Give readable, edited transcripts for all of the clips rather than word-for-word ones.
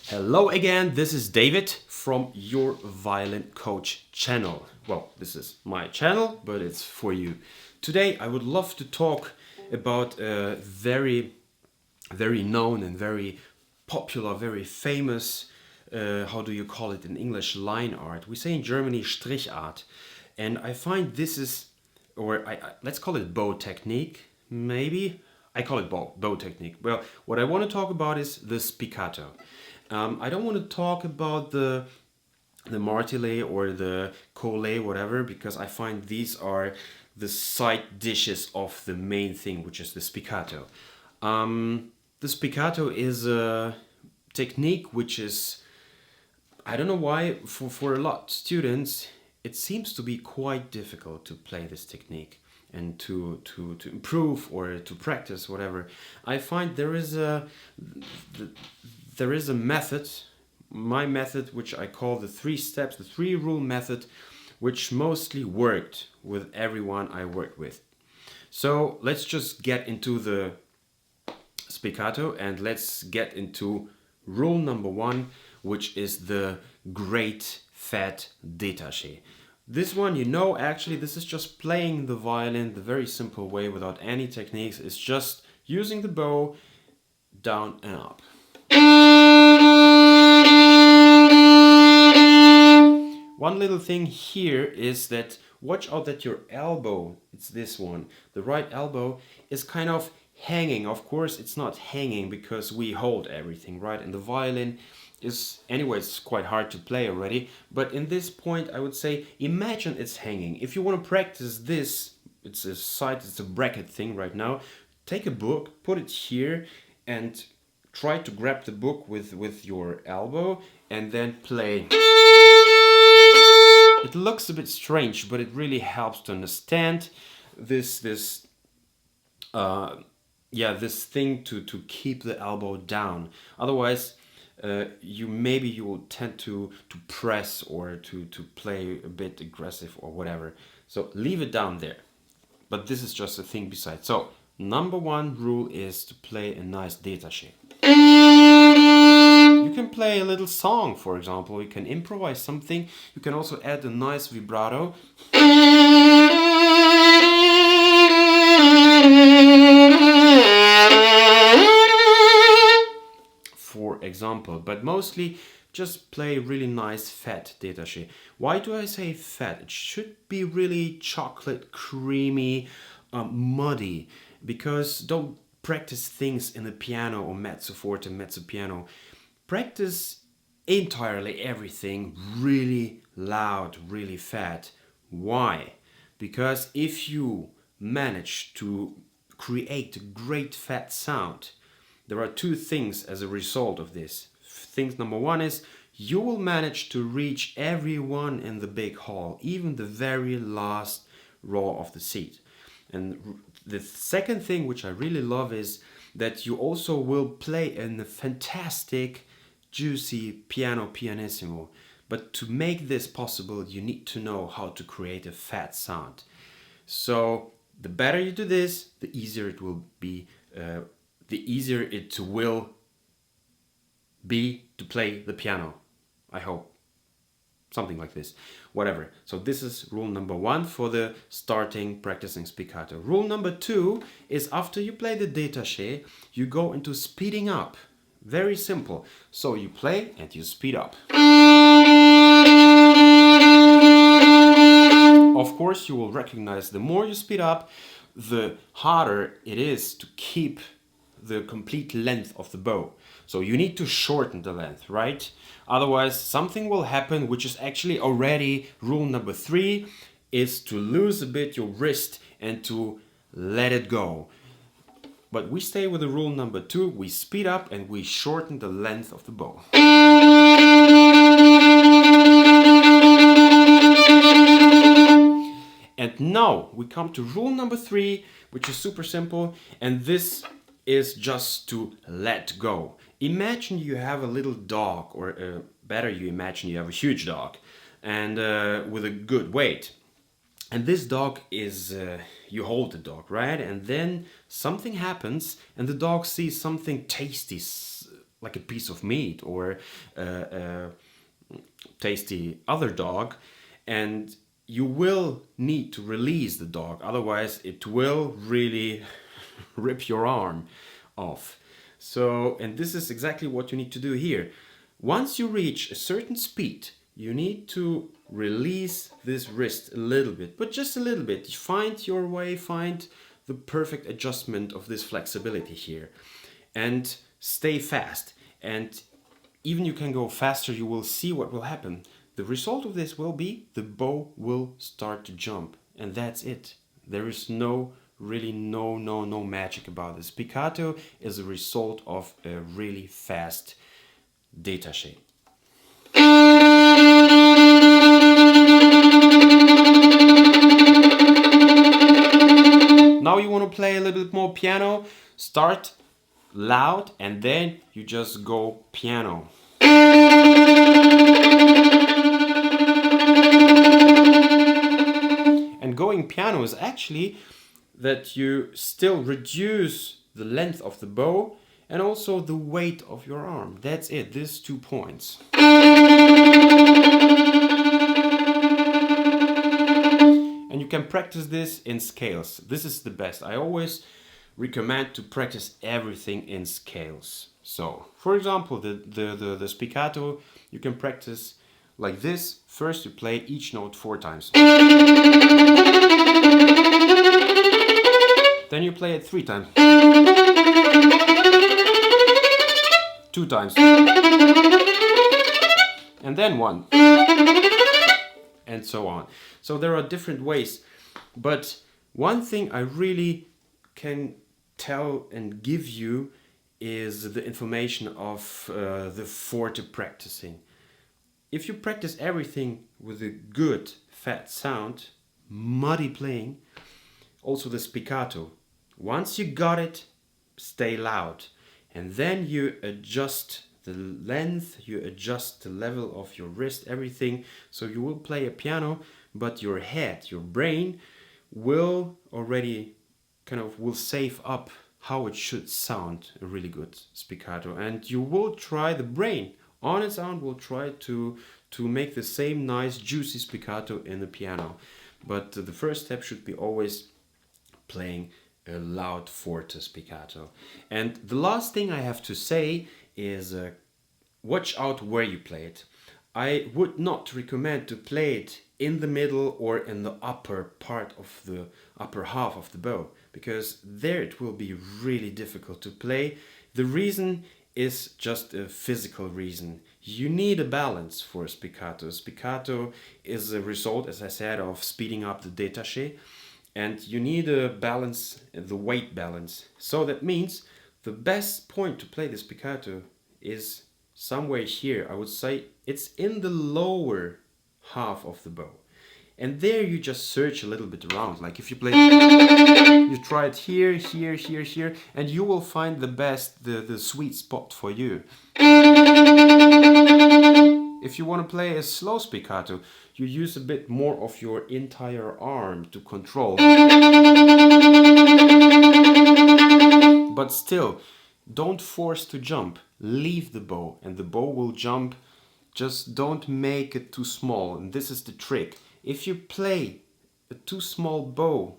Hello again, this is David from your Violin Coach channel. Well, this is my channel, but it's for you. Today I would love to talk about a very known and very popular, very famous, how do you call it in English, line art. We say in Germany Strich art. And I find this is, let's call it bow technique, maybe. I call it bow technique. Well, what I want to talk about is the spiccato. I don't want to talk about the martelé or the collé, whatever, because I find these are the side dishes of the main thing, which is the spiccato. The spiccato is a technique which is, I don't know why, for a lot of students, it seems to be quite difficult to play this technique and to improve or to practice, whatever. I find there is a method, my method, which I call the 3 steps, the 3 rule method, which mostly worked with everyone I worked with. So let's just get into the spiccato and let's get into rule number 1, which is the great fat détaché. This one, you know, actually this is just playing the violin the very simple way without any techniques. It's just using the bow down and up. One little thing here is that watch out that your elbow, it's this one, the right elbow is kind of hanging. Of course it's not hanging because we hold everything, right? And the violin is, anyway, it's quite hard to play already, but in this point I would say imagine it's hanging. If you want to practice this, it's a bracket thing right now, take a book, put it here and try to grab the book with your elbow and then play. It looks a bit strange, but it really helps to understand this thing to keep the elbow down. Otherwise, you will tend to press or to play a bit aggressive or whatever. So leave it down there. But this is just a thing besides. So number 1 rule is to play a nice détaché. You can play a little song, for example. You can improvise something. You can also add a nice vibrato. For example, but mostly just play really nice fat détaché. Why do I say fat? It should be really chocolate, creamy, muddy, because don't practice things in the piano or mezzo forte, mezzo piano. Practice entirely everything really loud, really fat. Why? Because if you manage to create a great fat sound, there are 2 things as a result of this. Things number 1 is you will manage to reach everyone in the big hall, even the very last row of the seat. And the second thing which I really love is that you also will play in a fantastic, juicy pianissimo. But to make this possible, you need to know how to create a fat sound. So the better you do this, the easier it will be. The easier it will be to play the piano. I hope. Something like this. Whatever. So this is rule number 1 for the starting practicing spiccato. Rule number 2 is after you play the détaché, you go into speeding up. Very simple. So you play and you speed up. Of course, you will recognize the more you speed up, the harder it is to keep the complete length of the bow. So you need to shorten the length, right? Otherwise, something will happen, which is actually already rule number 3, is to lose a bit your wrist and to let it go. But we stay with the rule number 2. We speed up and we shorten the length of the bow. And now we come to rule number 3, which is super simple, and this is just to let go. Imagine you have a little dog, or better, you imagine you have a huge dog, and with a good weight. And this dog is, you hold the dog, right? And then something happens and the dog sees something tasty, like a piece of meat or a tasty other dog. And you will need to release the dog. Otherwise, it will really rip your arm off. So, and this is exactly what you need to do here. Once you reach a certain speed, you need to release this wrist a little bit, but just a little bit. Find your way, find the perfect adjustment of this flexibility here, and stay fast. And even you can go faster, you will see what will happen. The result of this will be the bow will start to jump, and that's it. There is really no magic about this. Spiccato is a result of a really fast détaché. Now you want to play a little bit more piano. Start loud and then you just go piano. And going piano is actually that you still reduce the length of the bow and also the weight of your arm. That's it, these 2 points. And you can practice this in scales. This is the best. I always recommend to practice everything in scales. So, for example, the spiccato, you can practice like this. First you play each note 4 times. Then you play it 3 times. 2 times. And then 1. And so on. So there are different ways. But one thing I really can tell and give you is the information of the forte practicing. If you practice everything with a good fat sound, muddy playing, also the spiccato, once you got it, stay loud. And then you adjust the length, you adjust the level of your wrist, everything. So you will play a piano, but your head, your brain will already will save up how it should sound a really good spiccato. And you will try, the brain on its own will try to make the same nice juicy spiccato in the piano. But the first step should be always playing a loud forte spiccato. And the last thing I have to say is watch out where you play it. I would not recommend to play it in the middle or in the upper part of the upper half of the bow, because there it will be really difficult to play. The reason is just a physical reason. You need a balance for a spiccato. Spiccato is a result, as I said, of speeding up the détaché, and you need a balance, the weight balance. So that means the best point to play the spiccato is somewhere here. I would say it's in the lower half of the bow. And there you just search a little bit around. Like if you play, you try it here, here, here, here, and you will find the best, the sweet spot for you. If you want to play a slow spiccato, you use a bit more of your entire arm to control. But still, don't force to jump. Leave the bow and the bow will jump. Just don't make it too small. And this is the trick. If you play a too small bow,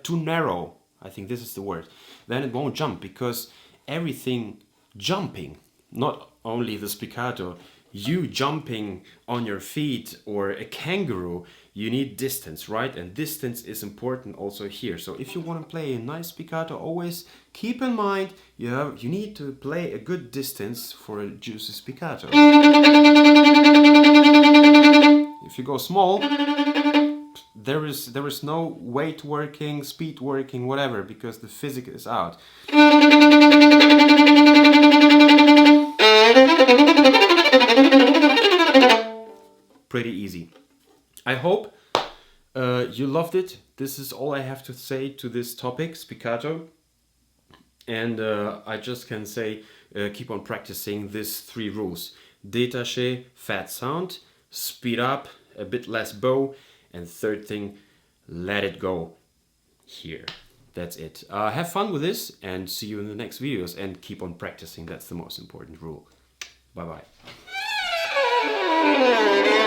too narrow, I think this is the word, then it won't jump, because everything jumping, not only the spiccato, you jumping on your feet or a kangaroo, you need distance, right? And distance is important also here. So if you want to play a nice spiccato, always keep in mind you need to play a good distance for a juicy spiccato. If you go small, there is no weight working, speed working, whatever, because the physics is out. Pretty easy. I hope you loved it. This is all I have to say to this topic, spiccato. And I just can say keep on practicing these 3 rules. Détaché, fat sound, speed up, a bit less bow, and third thing, let it go here. That's it. Have fun with this and see you in the next videos, and keep on practicing. That's the most important rule. Bye bye.